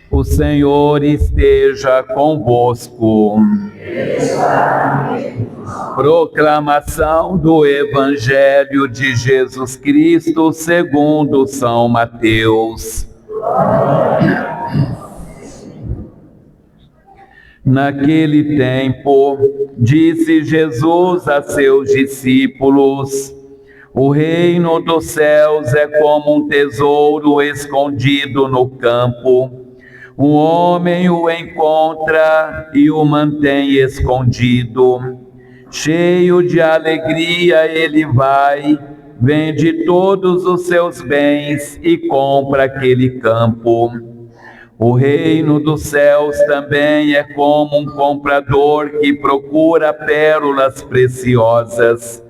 O Senhor esteja convosco. Proclamação do Evangelho de Jesus Cristo segundo São Mateus. Naquele tempo, disse Jesus a seus discípulos: o reino dos céus é como um tesouro escondido no campo. Um homem o encontra e o mantém escondido. Cheio de alegria, ele vai, vende todos os seus bens e compra aquele campo. O reino dos céus também é como um comprador que procura pérolas preciosas.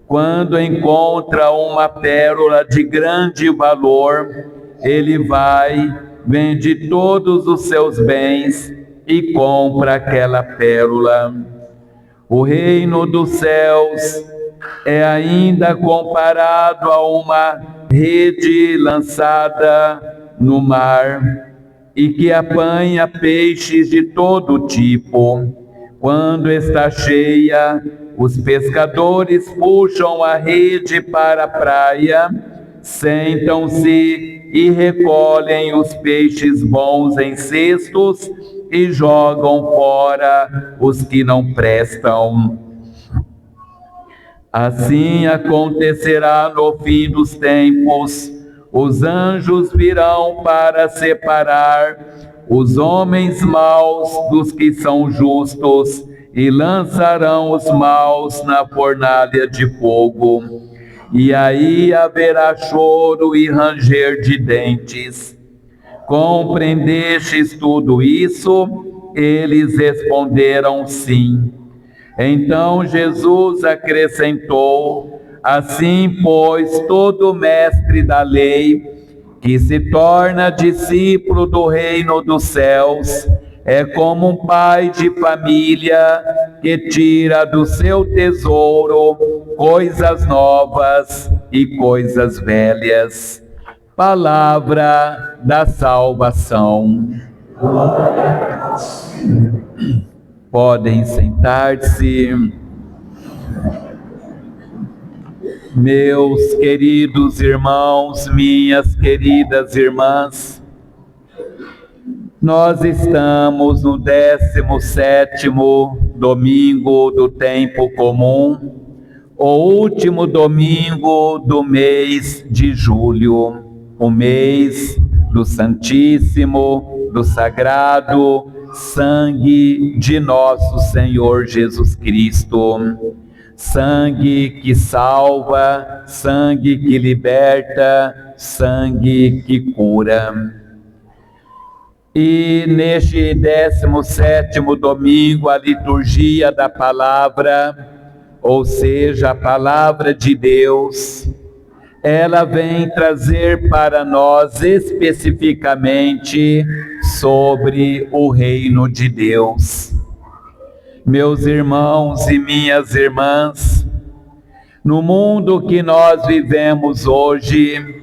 Quando encontra uma pérola de grande valor, ele vai, vende todos os seus bens e compra aquela pérola. O reino dos céus é ainda comparado a uma rede lançada no mar e que apanha peixes de todo tipo. Quando está cheia, os pescadores puxam a rede para a praia, sentam-se e recolhem os peixes bons em cestos e jogam fora os que não prestam. Assim acontecerá no fim dos tempos. Os anjos virão para separar os homens maus dos que são justos e lançarão os maus na fornalha de fogo. E aí haverá choro e ranger de dentes. Compreendestes tudo isso? Eles responderam sim. Então Jesus acrescentou: assim, pois, todo mestre da lei que se torna discípulo do reino dos céus é como um pai de família que tira do seu tesouro coisas novas e coisas velhas. Palavra da salvação. Podem sentar-se. Meus queridos irmãos, minhas queridas irmãs, nós estamos no 17º domingo do tempo comum, o último domingo do mês de julho, o mês do Santíssimo, do Sagrado Sangue de nosso Senhor Jesus Cristo. Sangue que salva, sangue que liberta, sangue que cura. E neste 17º domingo, a liturgia da palavra, ou seja, a palavra de Deus, ela vem trazer para nós especificamente sobre o reino de Deus. Meus irmãos e minhas irmãs, no mundo que nós vivemos hoje,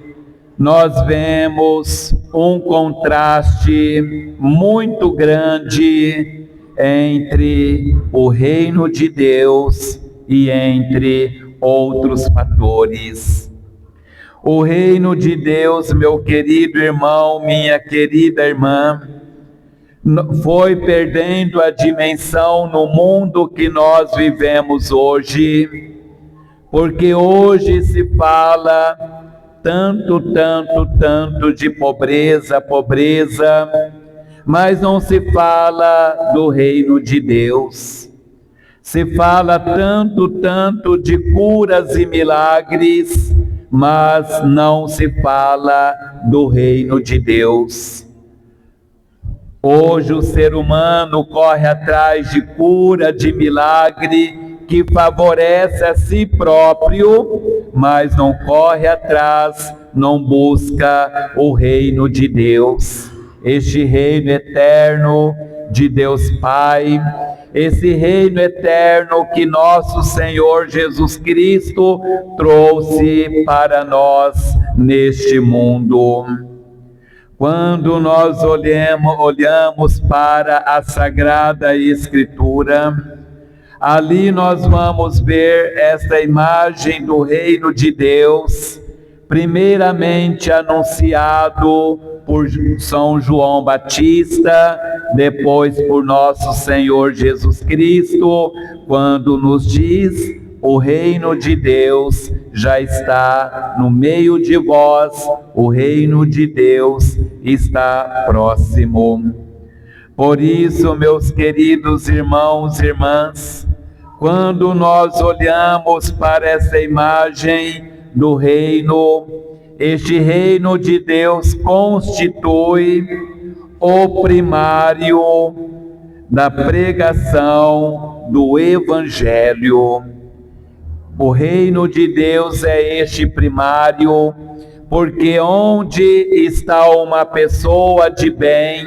nós vemos um contraste muito grande entre o reino de Deus e entre outros fatores. O reino de Deus, meu querido irmão, minha querida irmã, foi perdendo a dimensão no mundo que nós vivemos hoje, porque hoje se fala tanto de pobreza, mas não se fala do reino de Deus. Se fala tanto de curas e milagres, mas não se fala do reino de Deus. Hoje o ser humano corre atrás de cura, de milagre, que favorece a si próprio, mas não corre atrás, não busca o reino de Deus. Este reino eterno de Deus Pai, esse reino eterno que nosso Senhor Jesus Cristo trouxe para nós neste mundo. Quando nós olhamos para a Sagrada Escritura, ali nós vamos ver esta imagem do reino de Deus, primeiramente anunciado por São João Batista, depois por nosso Senhor Jesus Cristo, quando nos diz: o reino de Deus já está no meio de vós, o reino de Deus está próximo. Por isso, meus queridos irmãos e irmãs, quando nós olhamos para essa imagem do reino, este reino de Deus constitui o primário da pregação do Evangelho. O reino de Deus é este primário, porque onde está uma pessoa de bem,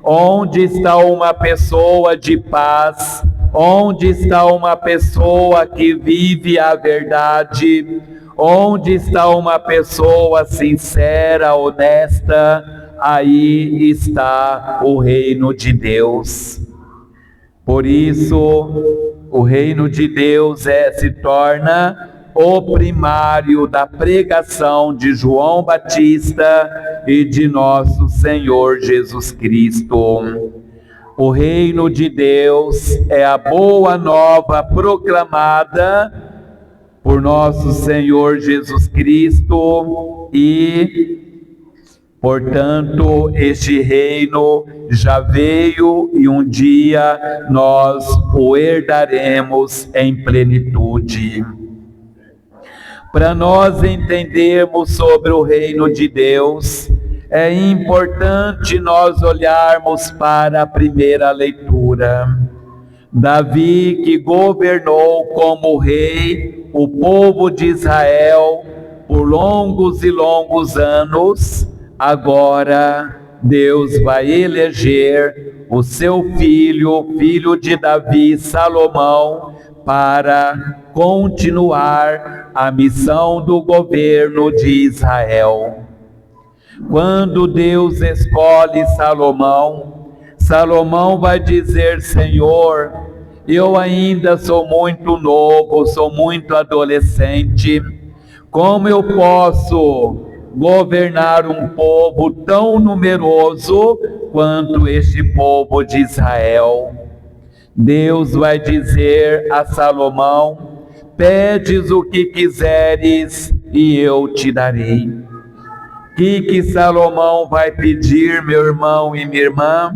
onde está uma pessoa de paz, onde está uma pessoa que vive a verdade, onde está uma pessoa sincera, honesta, aí está o reino de Deus. Por isso, o reino de Deus se torna o primário da pregação de João Batista e de nosso Senhor Jesus Cristo. O reino de Deus é a boa nova proclamada por nosso Senhor Jesus Cristo e, portanto, este reino já veio e um dia nós o herdaremos em plenitude. Para nós entendermos sobre o reino de Deus, é importante nós olharmos para a primeira leitura. Davi, que governou como rei o povo de Israel por longos e longos anos, agora Deus vai eleger o seu filho, filho de Davi, Salomão, para continuar a missão do governo de Israel. Quando Deus escolhe Salomão, Salomão vai dizer: Senhor, eu ainda sou muito novo, sou muito adolescente, como eu posso governar um povo tão numeroso quanto este povo de Israel? Deus vai dizer a Salomão: pedes o que quiseres e eu te darei. O que Salomão vai pedir, meu irmão e minha irmã?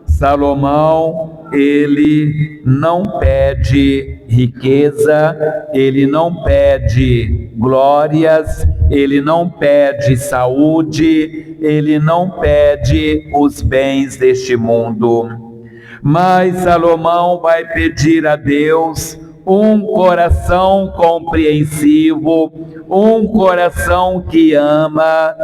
Salomão, ele não pede riqueza, ele não pede glórias, ele não pede saúde, ele não pede os bens deste mundo. Mas Salomão vai pedir a Deus um coração compreensivo, um coração que ama.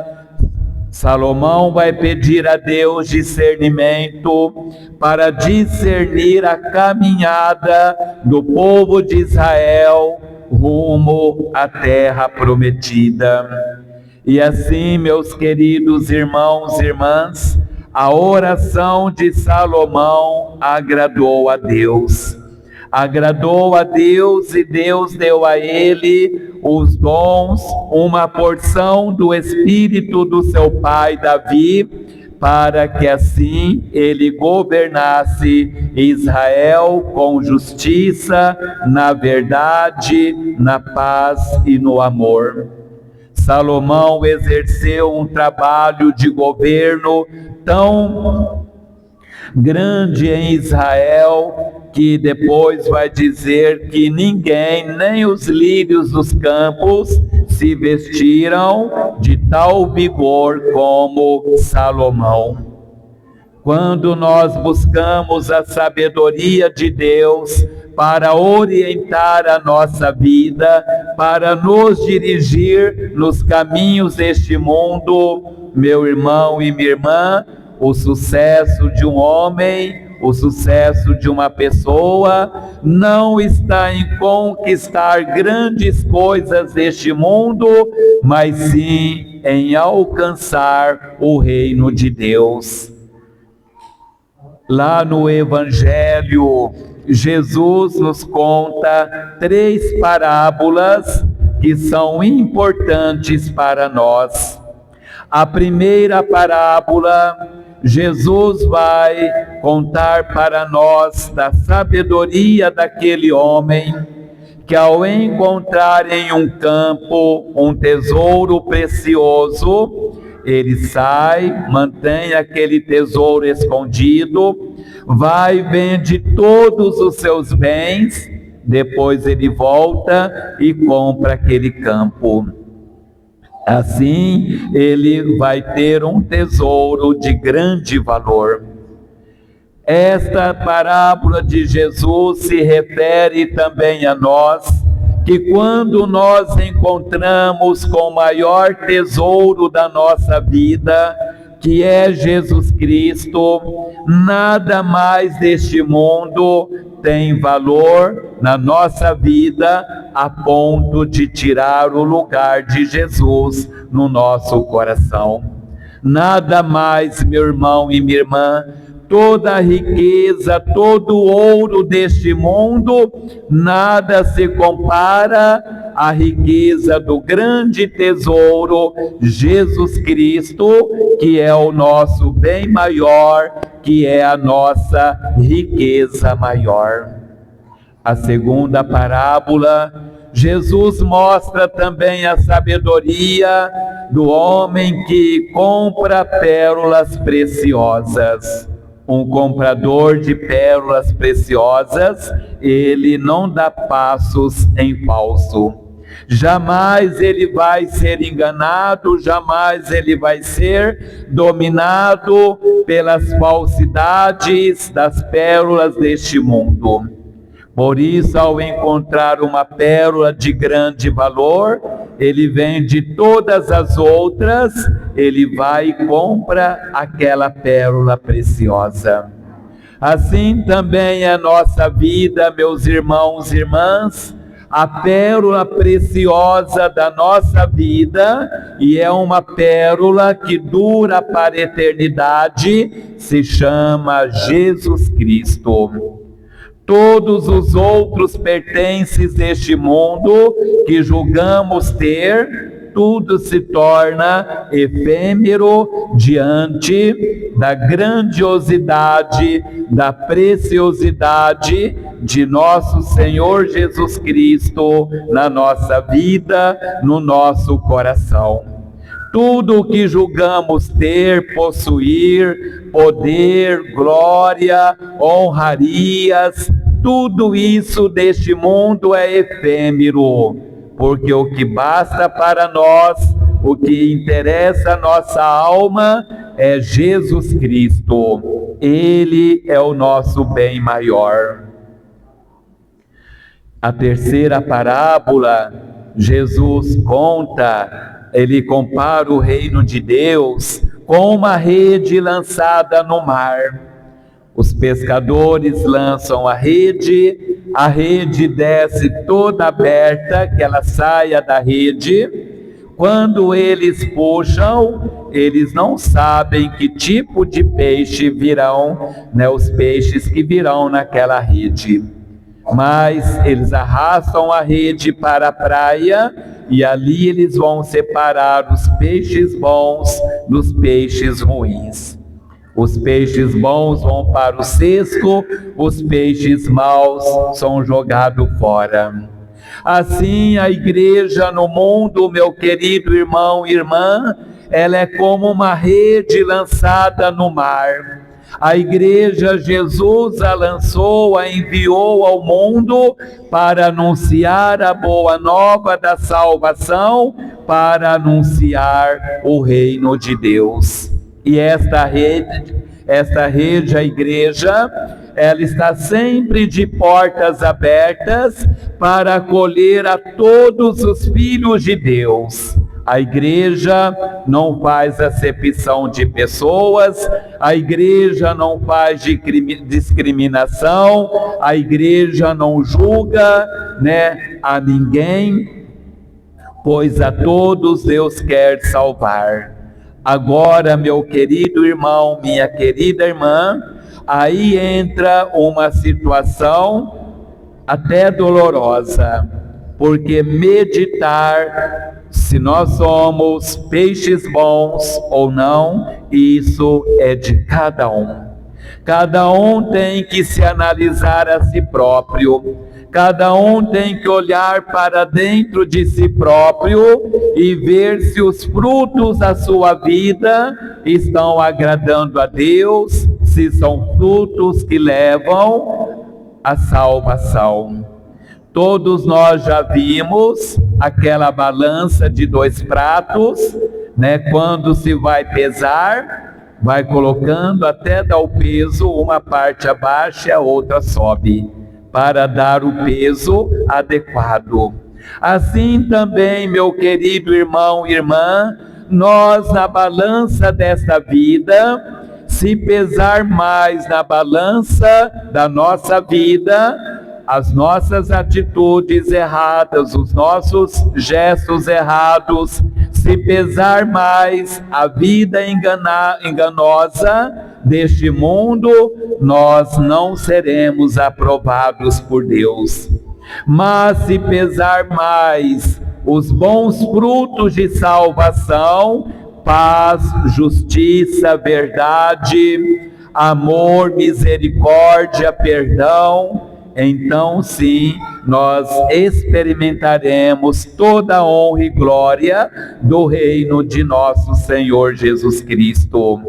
Salomão vai pedir a Deus discernimento para discernir a caminhada do povo de Israel rumo à terra prometida. E assim, meus queridos irmãos e irmãs, a oração de Salomão agradou a Deus. Agradou a Deus e Deus deu a ele os dons, uma porção do espírito do seu pai Davi, para que assim ele governasse Israel com justiça, na verdade, na paz e no amor. Salomão exerceu um trabalho de governo tão grande em Israel, que depois vai dizer que ninguém, nem os lírios dos campos, se vestiram de tal vigor como Salomão. Quando nós buscamos a sabedoria de Deus para orientar a nossa vida, para nos dirigir nos caminhos deste mundo, meu irmão e minha irmã, o sucesso de um homem O sucesso de uma pessoa não está em conquistar grandes coisas deste mundo, mas sim em alcançar o reino de Deus. Lá no Evangelho, Jesus nos conta 3 parábolas que são importantes para nós. A primeira parábola, Jesus vai contar para nós da sabedoria daquele homem que, ao encontrar em um campo um tesouro precioso, ele sai, mantém aquele tesouro escondido, vai e vende todos os seus bens, depois ele volta e compra aquele campo. Assim, ele vai ter um tesouro de grande valor. Esta parábola de Jesus se refere também a nós, que quando nós encontramos com o maior tesouro da nossa vida, que é Jesus Cristo, nada mais deste mundo tem valor na nossa vida a ponto de tirar o lugar de Jesus no nosso coração. Nada mais, meu irmão e minha irmã, toda a riqueza, todo o ouro deste mundo, nada se compara à riqueza do grande tesouro, Jesus Cristo, que é o nosso bem maior, que é a nossa riqueza maior. A segunda parábola, Jesus mostra também a sabedoria do homem que compra pérolas preciosas. Um comprador de pérolas preciosas, ele não dá passos em falso. Jamais ele vai ser enganado, jamais ele vai ser dominado pelas falsidades das pérolas deste mundo. Por isso, ao encontrar uma pérola de grande valor, ele vende todas as outras, ele vai e compra aquela pérola preciosa. Assim também é a nossa vida, meus irmãos e irmãs, a pérola preciosa da nossa vida, e é uma pérola que dura para a eternidade, se chama Jesus Cristo. Todos os outros pertences deste mundo que julgamos ter, tudo se torna efêmero diante da grandiosidade, da preciosidade de nosso Senhor Jesus Cristo na nossa vida, no nosso coração. Tudo o que julgamos ter, possuir, poder, glória, honrarias, tudo isso deste mundo é efêmero, porque o que basta para nós, o que interessa a nossa alma é Jesus Cristo. Ele é o nosso bem maior. A terceira parábola, Jesus conta, ele compara o reino de Deus com uma rede lançada no mar. Os pescadores lançam a rede desce toda aberta, que ela saia da rede. Quando eles puxam, eles não sabem que tipo de peixe virão, os peixes que virão naquela rede. Mas eles arrastam a rede para a praia e ali eles vão separar os peixes bons dos peixes ruins. Os peixes bons vão para o cesto, os peixes maus são jogados fora. Assim, a igreja no mundo, meu querido irmão e irmã, ela é como uma rede lançada no mar. A igreja, Jesus a lançou, a enviou ao mundo para anunciar a boa nova da salvação, para anunciar o reino de Deus. E esta rede, a igreja, ela está sempre de portas abertas para acolher a todos os filhos de Deus. A igreja não faz acepção de pessoas, a igreja não faz discriminação, a igreja não julga, a ninguém, pois a todos Deus quer salvar. Agora, meu querido irmão, minha querida irmã, aí entra uma situação até dolorosa, porque meditar se nós somos peixes bons ou não, isso é de cada um. Cada um tem que se analisar a si próprio, cada um tem que olhar para dentro de si próprio e ver se os frutos da sua vida estão agradando a Deus, se são frutos que levam à salvação. Todos nós já vimos aquela balança de 2 pratos, quando se vai pesar, vai colocando até dar o peso, uma parte abaixo e a outra sobe, para dar o peso adequado. Assim também, meu querido irmão e irmã, nós na balança desta vida, se pesar mais na balança da nossa vida, as nossas atitudes erradas, os nossos gestos errados, se pesar mais a vida enganosa deste mundo, nós não seremos aprovados por Deus. Mas se pesar mais os bons frutos de salvação, paz, justiça, verdade, amor, misericórdia, perdão, então sim, nós experimentaremos toda a honra e glória do reino de nosso Senhor Jesus Cristo.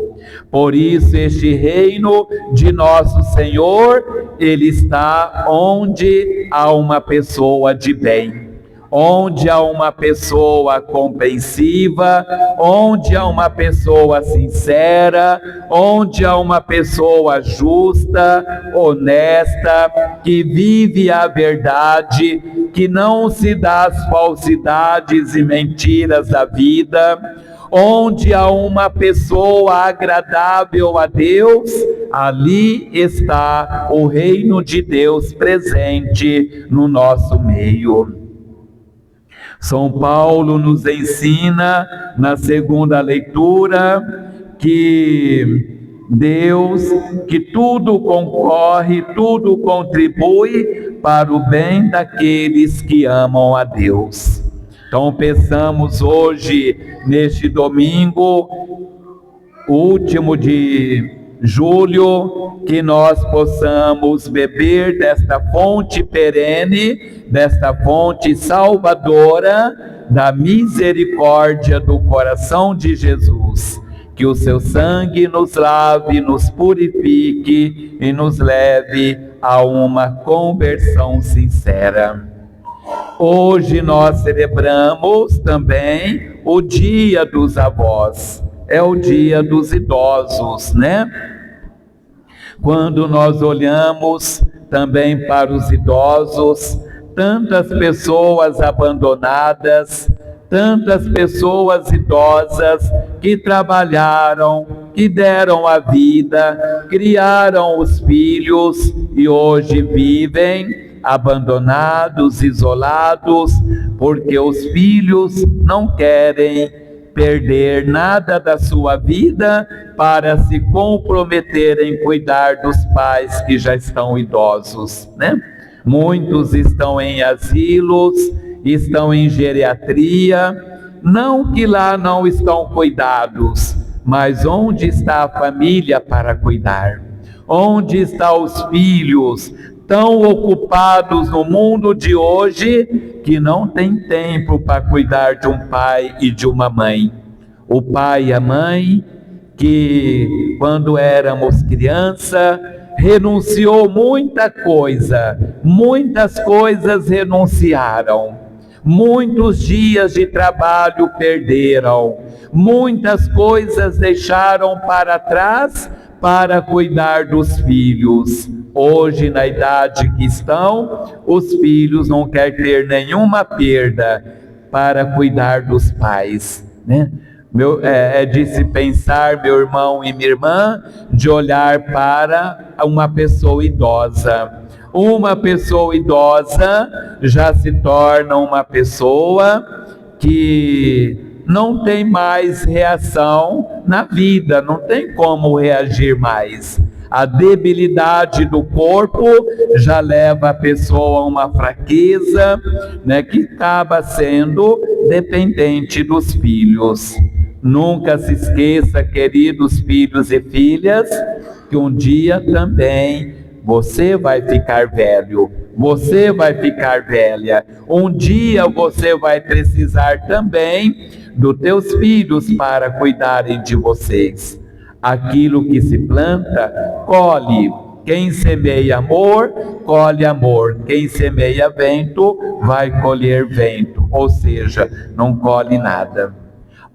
Por isso, este reino de nosso Senhor, ele está onde há uma pessoa de bem, onde há uma pessoa compreensiva, onde há uma pessoa sincera, onde há uma pessoa justa, honesta, que vive a verdade, que não se dá às falsidades e mentiras da vida, onde há uma pessoa agradável a Deus, ali está o reino de Deus presente no nosso meio. São Paulo nos ensina, na segunda leitura, que Deus, que tudo concorre, tudo contribui para o bem daqueles que amam a Deus. Então, peçamos hoje, neste domingo, último de julho, que nós possamos beber desta fonte perene, desta fonte salvadora, da misericórdia do coração de Jesus. Que o seu sangue nos lave, nos purifique e nos leve a uma conversão sincera. Hoje nós celebramos também o Dia dos Avós. É o dia dos idosos, Quando nós olhamos também para os idosos, tantas pessoas abandonadas, tantas pessoas idosas que trabalharam, que deram a vida, criaram os filhos e hoje vivem abandonados, isolados, porque os filhos não querem perder nada da sua vida para se comprometer em cuidar dos pais que já estão idosos, Muitos estão em asilos, estão em geriatria, não que lá não estão cuidados, mas onde está a família para cuidar? Onde estão os filhos tão ocupados no mundo de hoje que não tem tempo para cuidar de um pai e de uma mãe? O pai e a mãe que, quando éramos criança, renunciou muitas coisas renunciaram, muitos dias de trabalho perderam, muitas coisas deixaram para trás para cuidar dos filhos. Hoje, na idade que estão, os filhos não querem ter nenhuma perda, para cuidar dos pais, né? É de se pensar, meu irmão e minha irmã, de olhar para uma pessoa idosa. Uma pessoa idosa já se torna uma pessoa que não tem mais reação na vida, não tem como reagir mais. A debilidade do corpo já leva a pessoa a uma fraqueza, né, que acaba sendo dependente dos filhos. Nunca se esqueça, queridos filhos e filhas, que um dia também você vai ficar velho, você vai ficar velha. Um dia você vai precisar também dos teus filhos para cuidarem de vocês. Aquilo que se planta, colhe. Quem semeia amor, colhe amor. Quem semeia vento, vai colher vento. Ou seja, não colhe nada.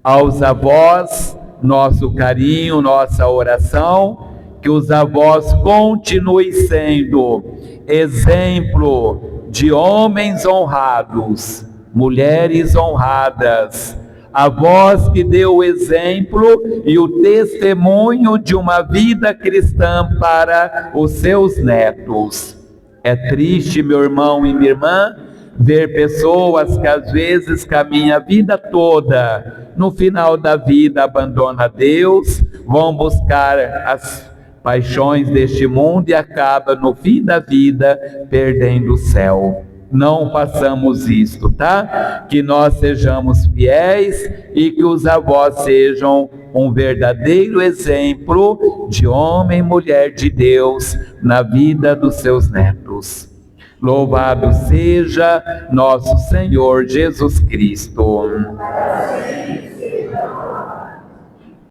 Aos avós, nosso carinho, nossa oração, que os avós continuem sendo exemplo de homens honrados, mulheres honradas, avós que deu o exemplo e o testemunho de uma vida cristã para os seus netos. É triste, meu irmão e minha irmã, ver pessoas que às vezes caminham a vida toda, no final da vida abandonam Deus, vão buscar as paixões deste mundo e acabam no fim da vida perdendo o céu. Não façamos isto, tá? Que nós sejamos fiéis e que os avós sejam um verdadeiro exemplo de homem e mulher de Deus na vida dos seus netos. Louvado seja nosso Senhor Jesus Cristo.